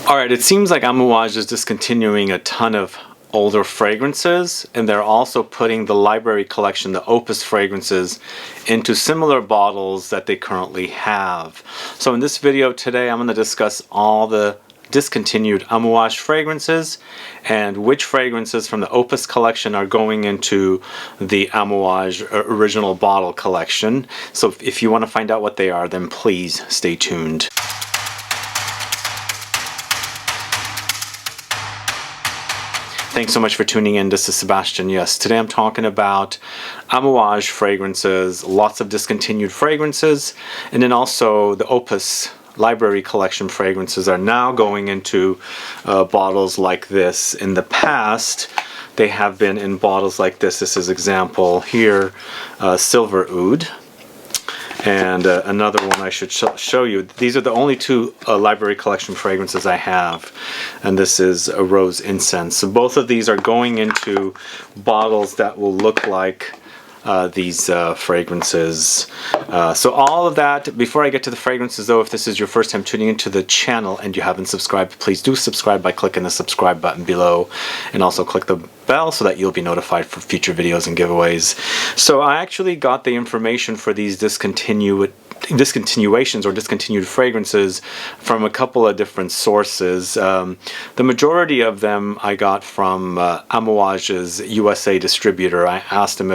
Alright, it seems like Amouage is discontinuing a ton of older fragrances, and they're also putting the library collection, the Opus fragrances, into similar bottles that they currently have. So in this video today, I'm going to discuss all the discontinued Amouage fragrances and which fragrances from the Opus collection are going into the Amouage original bottle collection. So if you want to find out what they are, then please stay tuned. Thanks so much for tuning in. This is Sebastian. Yes, today I'm talking about Amouage fragrances, lots of discontinued fragrances, and then also the Opus library collection fragrances are now going into bottles like this. In the past, they have been in bottles like this. This is example here, Silver Oud. And another one I should show you. These are the only two library collection fragrances I have. And this is a Rose Incense. So both of these are going into bottles that will look like these fragrances. So all of that, before I get to the fragrances though, if this is your first time tuning into the channel and you haven't subscribed, please do subscribe by clicking the subscribe button below, and also click the bell so that you'll be notified for future videos and giveaways. So I actually got the information for these discontinuations or discontinued fragrances from a couple of different sources. The majority of them I got from Amouage's USA distributor. I asked them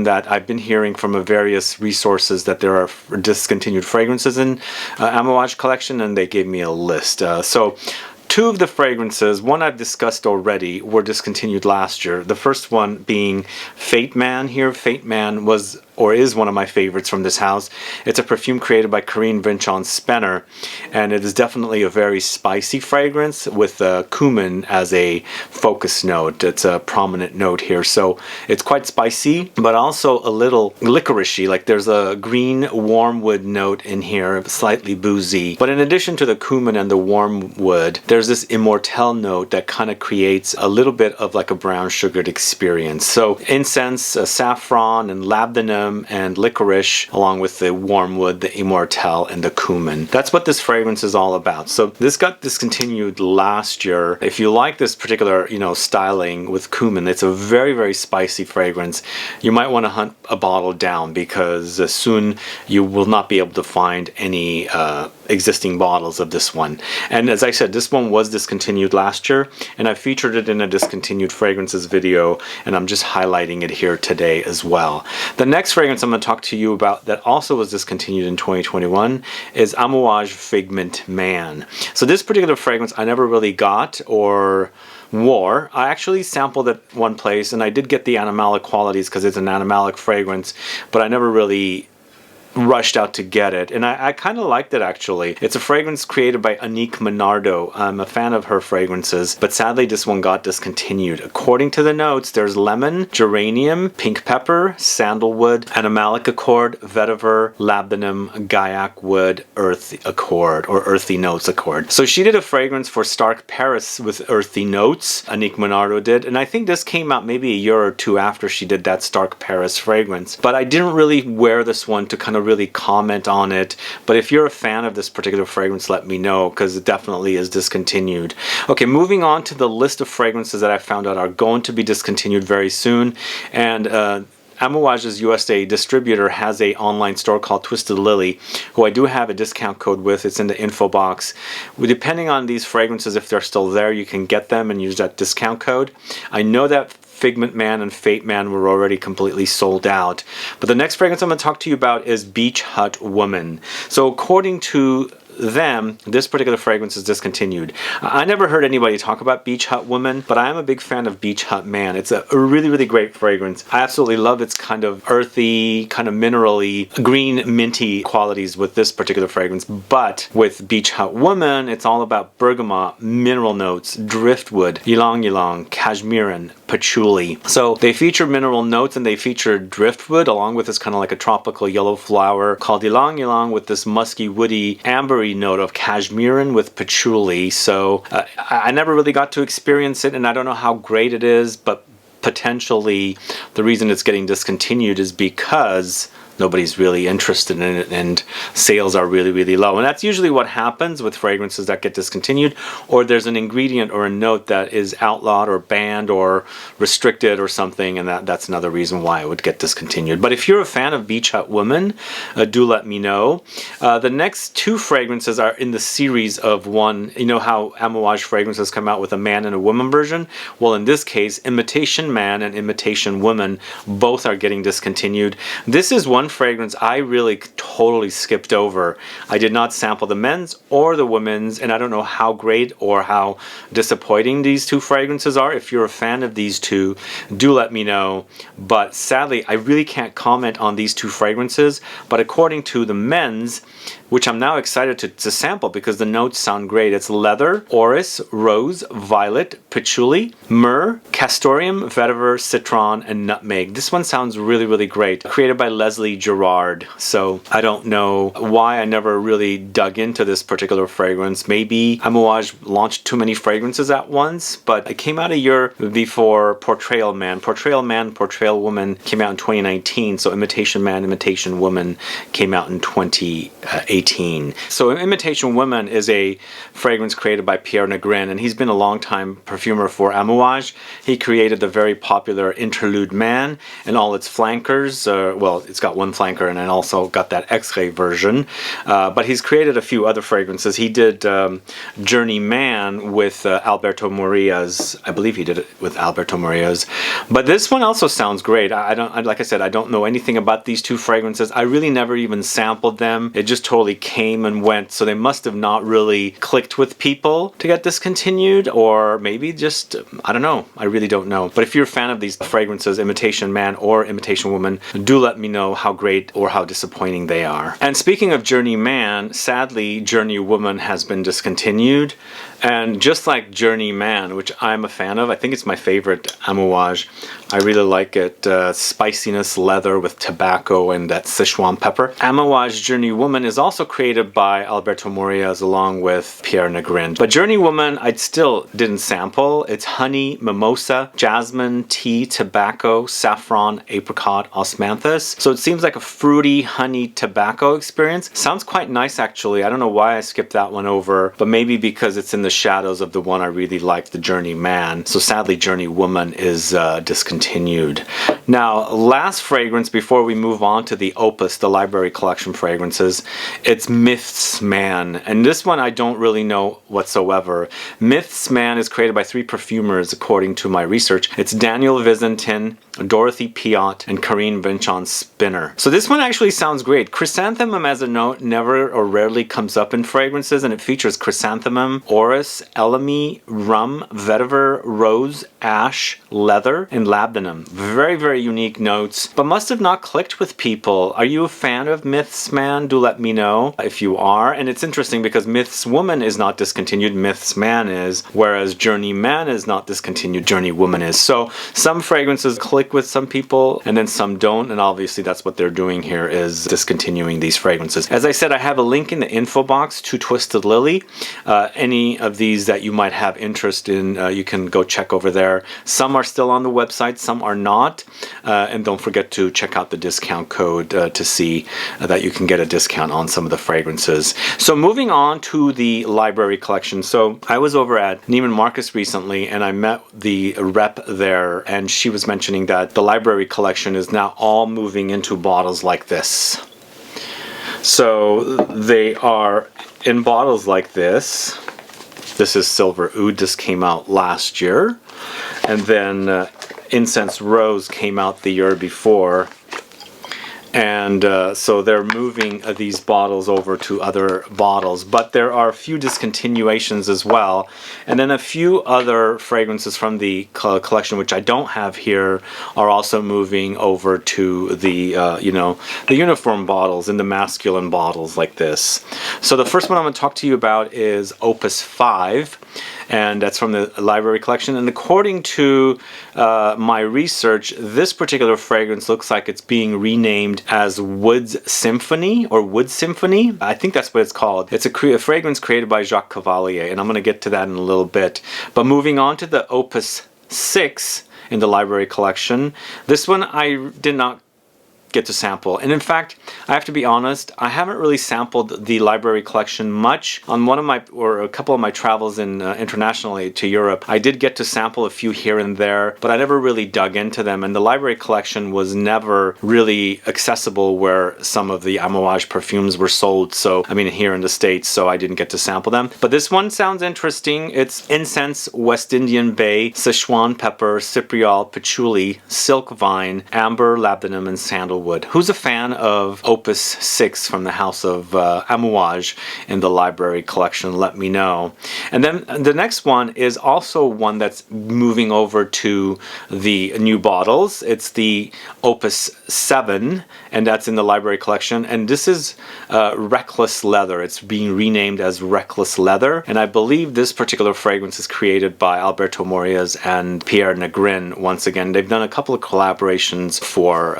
that I've been hearing from various resources that there are discontinued fragrances in Amouage collection, and they gave me a list. So two of the fragrances, one I've discussed already, were discontinued last year. The first one being Fate Man here. Fate Man was or is one of my favorites from this house. It's a perfume created by Karine Vinchon-Spehner, and it is definitely a very spicy fragrance with cumin as a focus note. It's a prominent note here, so it's quite spicy, but also a little licorice-y. Like there's a green wormwood note in here, slightly boozy. But in addition to the cumin and the wormwood, there's this Immortelle note that kind of creates a little bit of like a brown sugared experience. So Incense, Saffron, and Labdanum, and Licorice, along with the Wormwood, the Immortelle, and the Cumin. That's what this fragrance is all about. So this got discontinued last year. If you like this particular, styling with Cumin, it's a very, very spicy fragrance. You might want to hunt a bottle down because soon you will not be able to find any existing bottles of this one. And as I said, this one was discontinued last year, and I featured it in a discontinued fragrances video, and I'm just highlighting it here today as well. The next fragrance I'm going to talk to you about that also was discontinued in 2021 is Amouage Figment Man. So this particular fragrance I never really got or wore. I actually sampled it one place, and I did get the Animalic qualities because it's an Animalic fragrance, but I never really rushed out to get it, and I kind of liked it actually. It's a fragrance created by Annick Menardo. I'm a fan of her fragrances, but sadly this one got discontinued. According to the notes, there's lemon, geranium, pink pepper, sandalwood, Animalic accord, vetiver, labdanum, Guaiac wood, earthy accord, or earthy notes accord. So she did a fragrance for Stark Paris with earthy notes, Annick Menardo did, and I think this came out maybe a year or two after she did that Stark Paris fragrance. But I didn't really wear this one to kind of really comment on it, but if you're a fan of this particular fragrance, let me know, because it definitely is discontinued. Okay, moving on to the list of fragrances that I found out are going to be discontinued very soon, and Amouage's USA distributor has an online store called Twisted Lily, who I do have a discount code with. It's in the info box. Depending on these fragrances, if they're still there, you can get them and use that discount code. I know that Figment Man and Fate Man were already completely sold out. But the next fragrance I'm going to talk to you about is Beach Hut Woman. So according to them, this particular fragrance is discontinued. I never heard anybody talk about Beach Hut Woman, but I am a big fan of Beach Hut Man. It's a really, really great fragrance. I absolutely love its kind of earthy, kind of mineral-y, green, minty qualities with this particular fragrance. But with Beach Hut Woman, it's all about bergamot, mineral notes, driftwood, Ylang-Ylang, Cashmeran, patchouli. So they feature mineral notes and they feature driftwood along with this kind of like a tropical yellow flower called Ylang-Ylang with this musky, woody, ambery note of Cashmeran with patchouli. So I never really got to experience it, and I don't know how great it is, but potentially the reason it's getting discontinued is because nobody's really interested in it, and sales are really, really low. And that's usually what happens with fragrances that get discontinued, or there's an ingredient or a note that is outlawed or banned or restricted or something, and that's another reason why it would get discontinued. But if you're a fan of Beach Hut Woman, do let me know. The next two fragrances are in the series of one. You know how Amouage fragrances come out with a man and a woman version? Well, in this case, Imitation Man and Imitation Woman both are getting discontinued. This is one fragrance I really totally skipped over. I did not sample the men's or the women's, and I don't know how great or how disappointing these two fragrances are. If you're a fan of these two, do let me know. But sadly, I really can't comment on these two fragrances. But according to the men's, which I'm now excited to sample because the notes sound great. It's leather, orris, rose, violet, patchouli, myrrh, castoreum, vetiver, citron, and nutmeg. This one sounds really, really great. Created by Leslie Gerard. So I don't know why I never really dug into this particular fragrance. Maybe Amouage launched too many fragrances at once, but it came out a year before Portrayal Man. Portrayal Man, Portrayal Woman came out in 2019. So Imitation Man, Imitation Woman came out in 2018. So Imitation Woman is a fragrance created by Pierre Negrin, and he's been a long-time perfumer for Amouage. He created the very popular Interlude Man and all its flankers. Well, it's got one flanker and then also got that X-ray version. But he's created a few other fragrances. He did Journey Man with Alberto Moria's. I believe he did it with Alberto Moria's. But this one also sounds great. Like I said, I don't know anything about these two fragrances. I really never even sampled them. It just totally came and went, so they must have not really clicked with people to get discontinued, or maybe just, I don't know. I really don't know. But if you're a fan of these fragrances, Imitation Man or Imitation Woman, do let me know how great or how disappointing they are. And speaking of Journey Man, sadly, Journey Woman has been discontinued. And just like Journey Man, which I'm a fan of, I think it's my favorite Amouage. I really like it. Spiciness, leather with tobacco and that Sichuan pepper. Amouage Journey Woman is also created by Alberto Morias along with Pierre Negrin. But Journey Woman, I still didn't sample. It's honey, mimosa, jasmine, tea, tobacco, saffron, apricot, osmanthus. So it seems like a fruity honey tobacco experience. Sounds quite nice actually. I don't know why I skipped that one over, but maybe because it's in the shadows of the one I really liked, the Journey Man. So sadly, Journey Woman is discontinued. Now, last fragrance before we move on to the Opus, the library collection fragrances, it's Myths Man. And this one I don't really know whatsoever. Myths Man is created by three perfumers according to my research. It's Daniel Vizentin, Dorothy Piot, and Karine Vinchon-Spehner. So this one actually sounds great. Chrysanthemum as a note never or rarely comes up in fragrances, and it features chrysanthemum, orris, elemi, rum, vetiver, rose, ash, leather, and labdanum. Very, very unique notes, but must have not clicked with people. Are you a fan of Myths Man? Do let me know if you are. And it's interesting because Myths Woman is not discontinued, Myths Man is, whereas Journey Man is not discontinued, Journey Woman is. So some fragrances click with some people and then some don't, and obviously that's what they're doing here, is discontinuing these fragrances. As I said, I have a link in the info box to Twisted Lily. Any of these that you might have interest in, you can go check over there. Some are still on the website, some are not, and don't forget to check out the discount code to see that you can get a discount on some of the fragrances. So moving on to the library collection. So I was over at Neiman Marcus recently and I met the rep there, and she was mentioning that the library collection is now all moving into bottles like this. So they are in bottles like this. This is Silver Oud. This came out last year. And then Incense Rose came out the year before. And so they're moving these bottles over to other bottles, but there are a few discontinuations as well, and then a few other fragrances from the collection which I don't have here are also moving over to the the uniform bottles, in the masculine bottles like this. So the first one I'm going to talk to you about is Opus 5. And that's from the library collection. And according to my research, this particular fragrance looks like it's being renamed as Woods Symphony or Wood Symphony. I think that's what it's called. It's a fragrance created by Jacques Cavalier, and I'm going to get to that in a little bit. But moving on to the Opus 6 in the library collection, this one I did not get to sample. And in fact, I have to be honest, I haven't really sampled the library collection much. On one of my, or a couple of my travels in internationally to Europe, I did get to sample a few here and there, but I never really dug into them. And the library collection was never really accessible where some of the Amouage perfumes were sold. So, I mean, here in the States, so I didn't get to sample them. But this one sounds interesting. It's Incense, West Indian Bay, Sichuan Pepper, Cypriol, Patchouli, Silk Vine, Amber, Labdanum, and Sandalwood. Who's a fan of Opus 6 from the house of Amouage in the library collection? Let me know. And then the next one is also one that's moving over to the new bottles. It's the Opus 7, and that's in the library collection. And this is Reckless Leather. It's being renamed as Reckless Leather. And I believe this particular fragrance is created by Alberto Morillas and Pierre Negrin. Once again, they've done a couple of collaborations for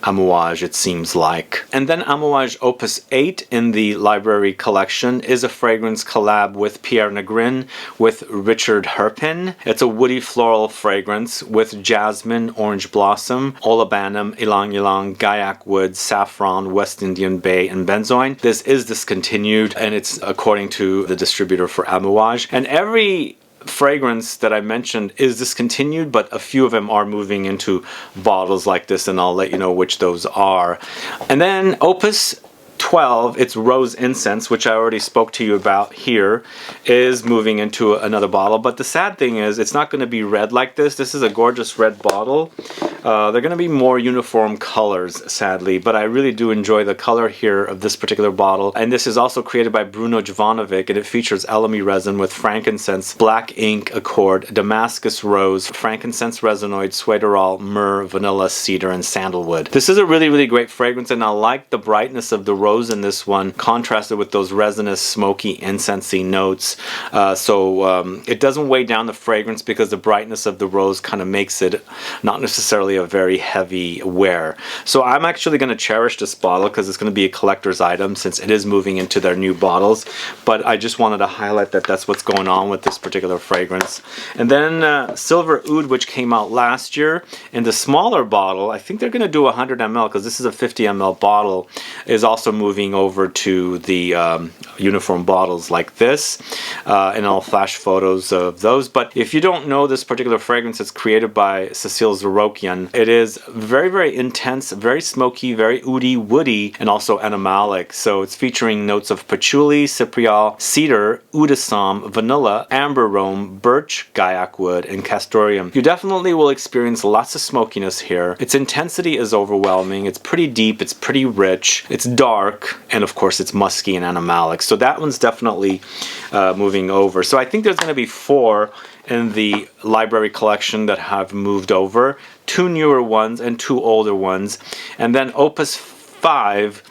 Amouage, it seems like. And then Amouage Opus 8 in the library collection is a fragrance collab with Pierre Negrin with Richard Herpin. It's a woody floral fragrance with jasmine, orange blossom, olibanum, ylang-ylang, guaiac wood, saffron, West Indian Bay, and benzoin. This is discontinued, and it's according to the distributor for Amouage. And every fragrance that I mentioned is discontinued, but a few of them are moving into bottles like this, and I'll let you know which those are. And then Opus 12, it's Rose Incense, which I already spoke to you about here, is moving into another bottle. But the sad thing is, it's not going to be red like this. This is a gorgeous red bottle. They're going to be more uniform colors, sadly, but I really do enjoy the color here of this particular bottle. And this is also created by Bruno Jovanovic, and it features elemi resin with frankincense, black ink accord, Damascus rose, frankincense resinoid, suederol, myrrh, vanilla, cedar, and sandalwood. This is a really, really great fragrance, and I like the brightness of the rose in this one, contrasted with those resinous, smoky, incensey notes. It doesn't weigh down the fragrance because the brightness of the rose kind of makes it not necessarily a very heavy wear. So I'm actually going to cherish this bottle because it's going to be a collector's item since it is moving into their new bottles. But I just wanted to highlight that that's what's going on with this particular fragrance. And then Silver Oud, which came out last year in the smaller bottle, I think they're going to do 100 ml because this is a 50 ml bottle, is also moving over to the uniform bottles like this, and I'll flash photos of those. But if you don't know this particular fragrance, it's created by Cecile Zarokian. It is very, very intense, very smoky, very oudi, woody, and also animalic. So it's featuring notes of patchouli, cypriol, cedar, oud assam, vanilla, amber rome, birch, guaiac wood, and castoreum. You definitely will experience lots of smokiness here. Its intensity is overwhelming. It's pretty deep, it's pretty rich, it's dark, and of course it's musky and animalic. So that one's definitely moving over. So I think there's going to be 4 in the library collection that have moved over, 2 newer ones and 2 older ones. And then Opus 5,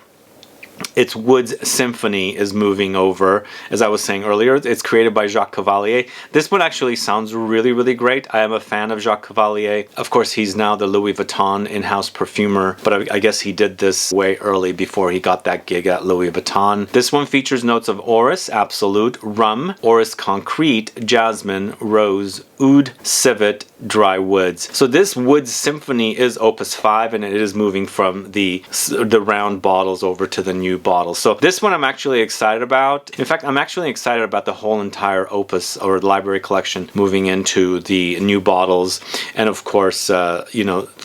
its Woods Symphony, is moving over. As I was saying earlier, it's created by Jacques Cavalier. This one actually sounds really, really great. I am a fan of Jacques Cavalier. Of course, he's now the Louis Vuitton in-house perfumer, but I guess he did this way early before he got that gig at Louis Vuitton. This one features notes of Orris Absolute, rum, Orris Concrete, jasmine, rose, oud, civet, dry woods. So this Woods Symphony is Opus 5, and it is moving from the round bottles over to the new bottles. So this one I'm actually excited about. In fact, I'm actually excited about the whole entire Opus or library collection moving into the new bottles, and of course,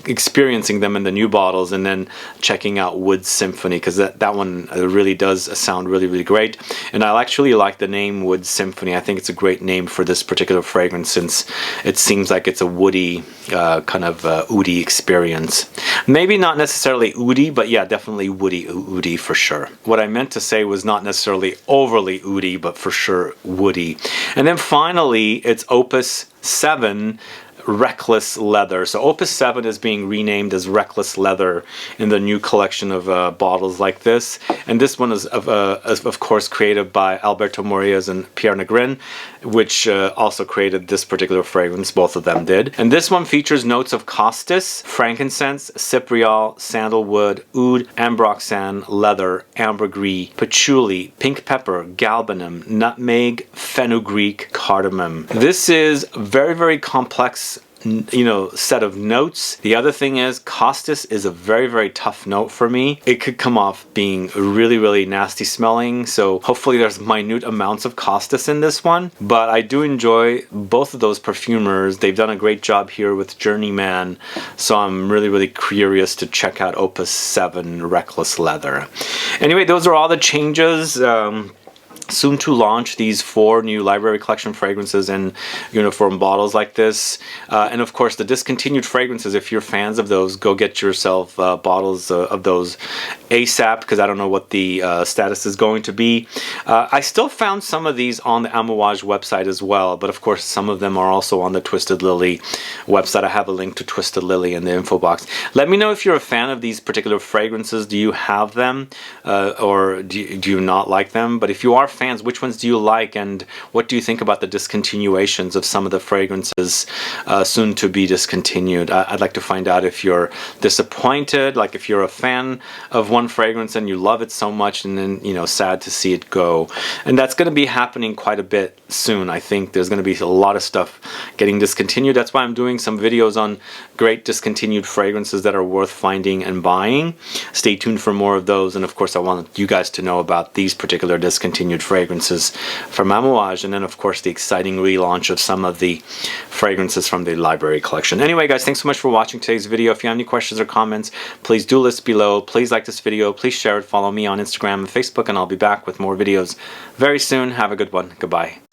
experiencing them in the new bottles and then checking out Woods Symphony, because that one really does sound really, really great. And I actually like the name Woods Symphony. I think it's a great name for this particular fragrance since it seems like it's a woody, kind of oudi experience. Maybe not necessarily oudi, but yeah, definitely woody for sure. What I meant to say was not necessarily overly oudi, but for sure woody. And then finally, it's Opus 7, Reckless Leather. So Opus 7 is being renamed as Reckless Leather in the new collection of bottles like this. And this one is of course created by Alberto Morillas and Pierre Negrin, which also created this particular fragrance. Both of them did. And this one features notes of costus, frankincense, cypriol, sandalwood, oud, ambroxan, leather, ambergris, patchouli, pink pepper, galbanum, nutmeg, fenugreek, cardamom. This is very, very complex set of notes. The other thing is Costus is a very, very tough note for me. It could come off being really, really nasty smelling, so hopefully there's minute amounts of Costus in this one. But I do enjoy both of those perfumers. They've done a great job here with Journeyman, so I'm really, really curious to check out Opus 7 Reckless Leather. Anyway, those are all the changes. Soon to launch these 4 new library collection fragrances in uniform bottles like this, and of course the discontinued fragrances. If you're fans of those, go get yourself bottles of those ASAP, because I don't know what the status is going to be. I still found some of these on the Amouage website as well, but of course some of them are also on the Twisted Lily website. I have a link to Twisted Lily in the info box. Let me know if you're a fan of these particular fragrances. Do you have them, or do you not like them? But if you are fans, which ones do you like, and what do you think about the discontinuations of some of the fragrances soon to be discontinued? I'd like to find out if you're disappointed, like if you're a fan of one fragrance and you love it so much, and then sad to see it go. And that's going to be happening quite a bit soon. I think there's going to be a lot of stuff getting discontinued. That's why I'm doing some videos on great discontinued fragrances that are worth finding and buying. Stay tuned for more of those, and of course I want you guys to know about these particular discontinued fragrances from Amouage, and then of course the exciting relaunch of some of the fragrances from the library collection. Anyway guys, thanks so much for watching today's video. If you have any questions or comments, please do list below. Please like this video, please share it, follow me on Instagram and Facebook, and I'll be back with more videos very soon. Have a good one. Goodbye.